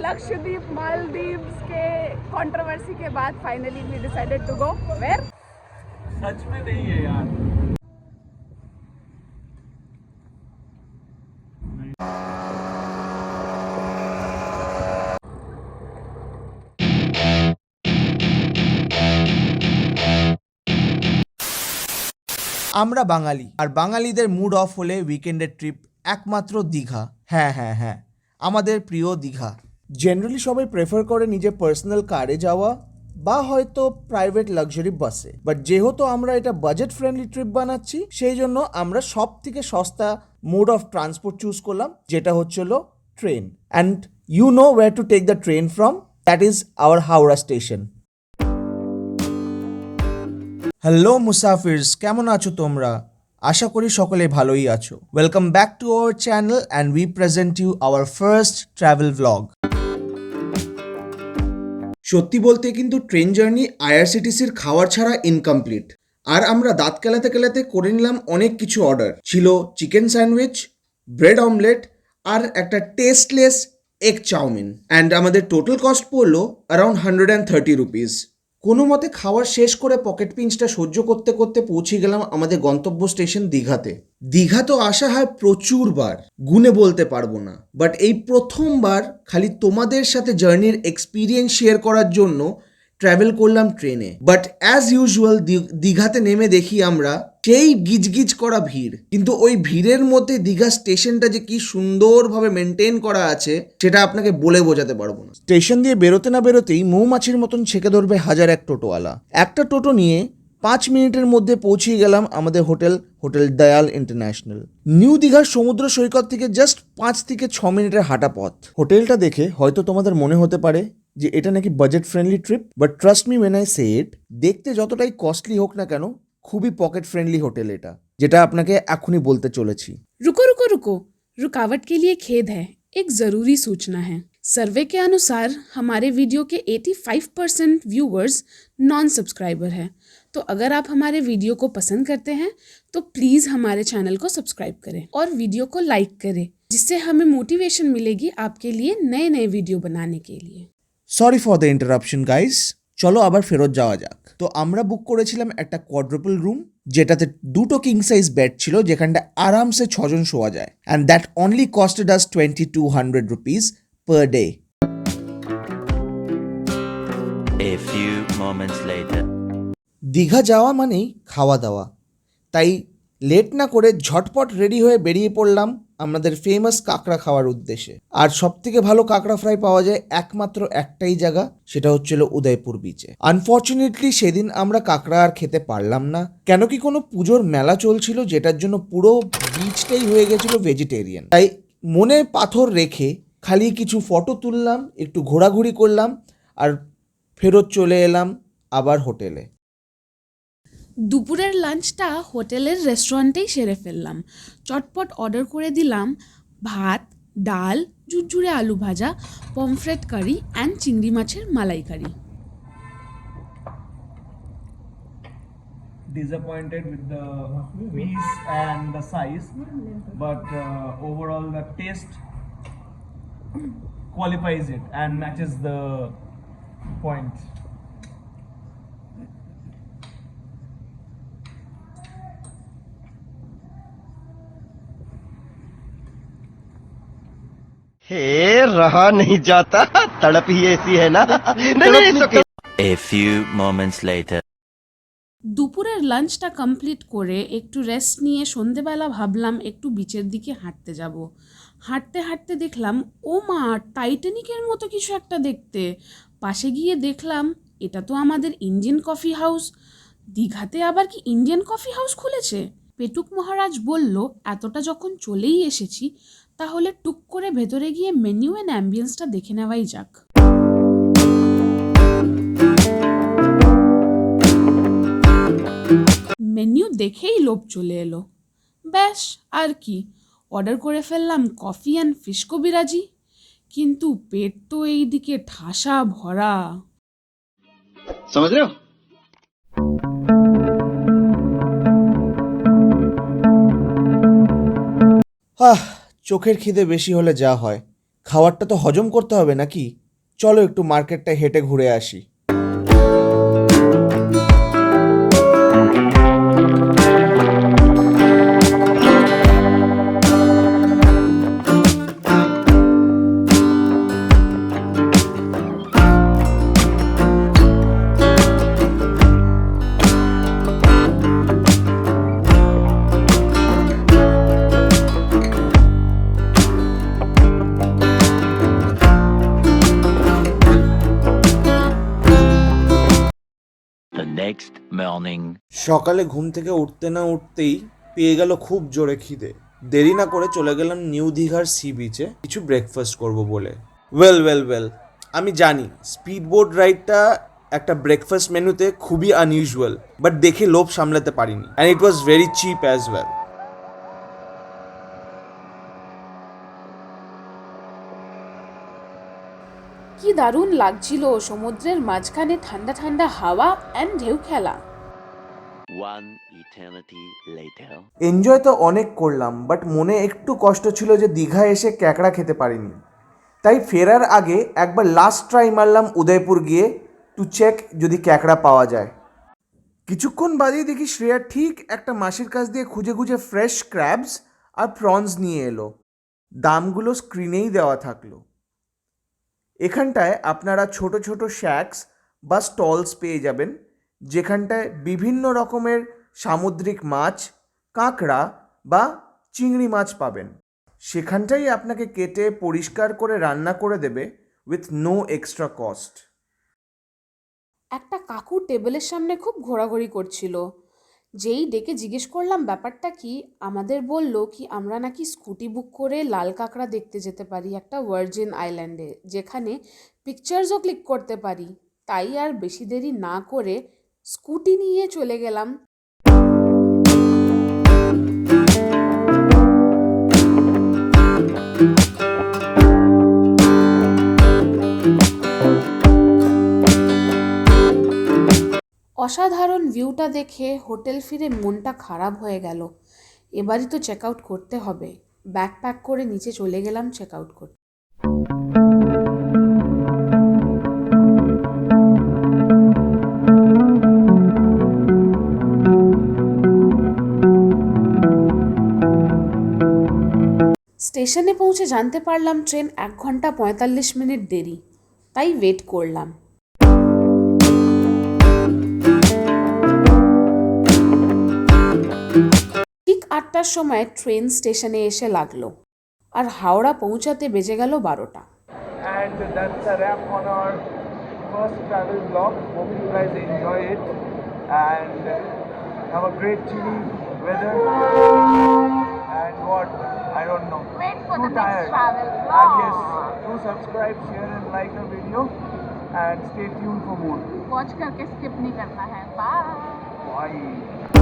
लक्षद्वीप मालदीव्स के कंट्रोवर्सी के बाद finally we decided to go where सच में नहीं है यार। আমরা বাঙালি, আর বাঙালিদের মুড অফ হলে উইকেন্ডের ট্রিপ একমাত্র দীঘা। হ্যাঁ হ্যাঁ হ্যাঁ, আমাদের প্রিয় দীঘা। জেনারেলি সবাই প্রেফার করে নিজের পার্সোনাল কারে যাওয়া বা হয়তো প্রাইভেট লাক্সারি বাসে, বাট যেহেতু আমরা এটা বাজেট ফ্রেন্ডলি ট্রিপ বানাচ্ছি, সেই জন্য আমরা সব থেকে সস্তা মোড অফ ট্রান্সপোর্ট চুজ করলাম, যেটা হচ্ছিল train. And you know where to take the train from, that is our Howrah station. Hello মুসাফিরস, কেমন আছো তোমরা? আশা করি সকলে ভালোই আছো। Welcome back to our channel and we present you our first travel vlog. সত্যি বলতে কিন্তু ট্রেন জার্নি আইআরসিটিসির খাওয়ার ছাড়া ইনকমপ্লিট। আর আমরা দাঁত কেলাতে কেলাতে করে নিলাম অনেক কিছু অর্ডার। ছিল চিকেন স্যান্ডউইচ, ব্রেড অমলেট আর একটা টেস্টলেস এগ চাউমিন। অ্যান্ড আমাদের টোটাল কস্ট পড়লো অ্যারাউন্ড 130 রুপিস। কোনো মতে খাওয়ার শেষ করে পকেট পিঞ্চটা সহ্য করতে করতে পৌঁছে গেলাম আমাদের গন্তব্য স্টেশন দীঘাতে। দীঘা তো আসা হয় প্রচুর বার, গুণে বলতে পারবো না, বাট এই প্রথমবার খালি তোমাদের সাথে জার্নির এক্সপিরিয়েন্স শেয়ার করার জন্য ট্রাভেল করলাম ট্রেনে। বাট অ্যাজ ইউজুয়াল দীঘাতে নেমে দেখি আমরা সেই গিজগিজ করা ভিড়, কিন্তু ওই ভিড়ের মধ্যে দীঘা স্টেশনটা যে কি সুন্দরভাবে মেনটেন করা আছে সেটা আপনাকে বলে বোঝাতে পারবো না। স্টেশন দিয়ে বেরোতে না বেরোতেই মৌমাছির মতন ছেঁকে ধরবে হাজার এক টোটোওয়ালা। একটা টোটো নিয়ে 5 মিনিটের মধ্যে পৌঁছে গেলাম আমাদের হোটেল দয়াল ইন্টারন্যাশনাল। নিউ দীঘার সমুদ্র সৈকত থেকে জাস্ট 5 থেকে 6 মিনিটের হাঁটা পথ। হোটেলটা দেখে হয়তো তোমাদের মনে হতে পারে যে এটা নাকি budget friendly trip, but trust me when I say it, দেখতে যতটাই কস্টলি হোক না কেন খুবই পকেট ফ্রেন্ডলি হোটেল এটা, যেটা আপনাকে এখনই বলতে চলেছি। रुको रुको रुको, रुकावट के लिए खेद है, एक ज़रूरी सूचना है। सर्वे के अनुसार हमारे वीडियो के 85% व्यूवर्स नॉन सब्सक्राइबर हैं। तो अगर आप हमारे वीडियो को पसंद करते हैं तो प्लीज़ हमारे चैनल को सब्सक्राइब करें और वीडियो को लाइक करें, जिससे हमें मोटिवेशन मिलेगी आपके लिए नए नए वीडियो बनाने के लिए। Sorry for the interruption guys, চলো আবার ফেরত যাওয়া যাক। তো আমরা বুক করেছিলাম একটা কোয়াড্রুপল রুম, যেটাতে 2টো কিং সাইজ বেড ছিল, যেখানটা আরামসে 6 জন শোয়া যায়। And that only costed us 2200 rupees per day. A few moments later. Digha যাওয়া মানেই খাওয়া দাওয়া, তাই লেট না করে ঝটপট রেডি হয়ে বেরিয়ে পড়লাম আমাদের ফেমাস কাঁকড়া খাওয়ার উদ্দেশ্যে। আর সব থেকে ভালো কাঁকড়া ফ্রাই পাওয়া যায় একমাত্র একটাই জায়গা, সেটা হচ্ছিল উদয়পুর বিচে। আনফর্চুনেটলি সেদিন আমরা কাঁকড়া আর খেতে পারলাম না, কেন কি কোনো পুজোর মেলা চলছিল, যেটার জন্য পুরো বিচটাই হয়ে গেছিল ভেজিটেরিয়ান। তাই মনে পাথর রেখে খালি কিছু ফটো তুললাম, একটু ঘোরাঘুরি করলাম আর ফেরত চলে এলাম আবার হোটেলে। দুপুরের লাঞ্চটা হোটেলের রেস্টুরেন্টেই সেরে ফেললাম। চটপট অর্ডার করে দিলাম ভাত, ডাল, ঝুরঝুরে আলু ভাজা, পমফ্রেট কারি অ্যান্ড চিংড়ি মাছের মালাইকারি। Disappointed with the piece and the size, but overall the taste qualifies it and matches the point. हे रहा नहीं जाता, तड़प ही ऐसी है ना। नहीं, A few moments later. দুপুরের লাঞ্চটা কমপ্লিট করে একটু রেস্ট নিয়ে সন্ধেবেলা ভাবলাম একটু বিচের দিকে হাঁটতে যাব। হাঁটতে হাঁটতে দেখলাম ও মা, টাইটানিকের মতো কিছু একটা দেখতে। পাশে গিয়ে দেখলাম এটা তো আমাদের ইন্ডিয়ান কফি হাউস। দীঘাতে আবার কি ইন্ডিয়ান কফি হাউস খুলেছে? পেটুক মহারাজ বলল এতটা যখন চলেই এসেছি তাহলে টুক করে ভেতরে গিয়ে মেনু অ্যান্ড অ্যাম্বিয়েন্সটা দেখে নেওয়াই যাক। মেনু দেখেই লোভ চলে এলো। ব্যাস আর কি, অর্ডার করে ফেললাম কফি অ্যান্ড ফিশ কবিরাজি। কিন্তু পেট তো এই দিকে ঠাসা ভরা। समझ रहे हो? চোখের খিদে বেশি হলে যা হয়, খাবারটা তো হজম করতে হবে নাকি? চলো একটু মার্কেটটা হেঁটে ঘুরে আসি। The next morning. সকালে ঘুম থেকে উঠতে না উঠতেই পেয়ে গেল খুব জোরে খিদে। দেরি না করে চলে গেলাম নিউ দীঘার সি বিচে কিছু ব্রেকফাস্ট করব বলে। ওয়েল আমি জানি স্পিড বোট রাইডটা একটা ব্রেকফাস্ট মেনুতে খুবই আনইউজুয়াল, বাট দেখে লোভ সামলাতে পারিনি, and it was very chip as well. কি দারুণ লাগছিল সমুদ্রের মাঝখানে ঠান্ডা ঠান্ডা হাওয়া অ্যান্ড ঢেউ খেলা। One eternity later. এনজয় তো অনেক করলাম, বাট মনে একটু কষ্ট ছিল যে দীঘা এসে ক্যাকড়া খেতে পারিনি। তাই ফেরার আগে একবার লাস্ট ট্রাই মারলাম উদয়পুর গিয়ে, টু চেক যদি ক্যাকড়া পাওয়া যায়। কিছুক্ষণ বাদেই দেখি শ্রেয়া ঠিক একটা মাসির কাছ দিয়ে খুঁজে খুঁজে ফ্রেশ ক্র্যাবস আর প্রনস নিয়ে এলো। দামগুলো স্ক্রিনেই দেওয়া থাকলো। এখানটায় আপনারা ছোট ছোট শ্যাক্স বা স্টলস পেয়ে যাবেন, যেখানটায় বিভিন্ন রকমের সামুদ্রিক মাছ, কাঁকড়া বা চিংড়ি মাছ পাবেন। সেখানটাই আপনাকে কেটে পরিষ্কার করে রান্না করে দেবে উইথ নো এক্সট্রা কস্ট। একটা কাকু টেবিলের সামনে খুব ঘোরাঘুরি করছিল। যেই ডেকে জিজ্ঞেস করলাম ব্যাপারটা কি, আমাদের বলল কি আমরা নাকি স্কুটি বুক করে লাল কাঁকড়া দেখতে যেতে পারি একটা ভার্জিন আইল্যান্ডে, যেখানে পিকচার্সও ক্লিক করতে পারি। তাই আর বেশি দেরি না করে স্কুটি নিয়ে চলে গেলাম। অসাধারণ ভিউটা দেখে হোটেল ফিরে মনটা খারাপ হয়ে গেল। এবারই তো চেক আউট করতে হবে। ব্যাগ প্যাক করে নিচে চলে গেলাম চেক আউট করতে। স্টেশনে পৌঁছে জানতে পারলাম ট্রেন 1 ঘন্টা 45 মিনিট দেরি, তাই ওয়েট করলাম। ঠিক 8টার সময় ট্রেন স্টেশনে এসে লাগলো, আর হাওড়া পৌঁছাতে বেজে গেল 12টা। And that's a wrap on our first travel vlog. Hope you guys enjoy it and have a great chilly weather. And what? I don't know. Wait for Too the next tired. travel And vlog. yes, do subscribe, share and like the video and stay tuned for more. Watch करके skip नहीं करना है। Bye. Bye.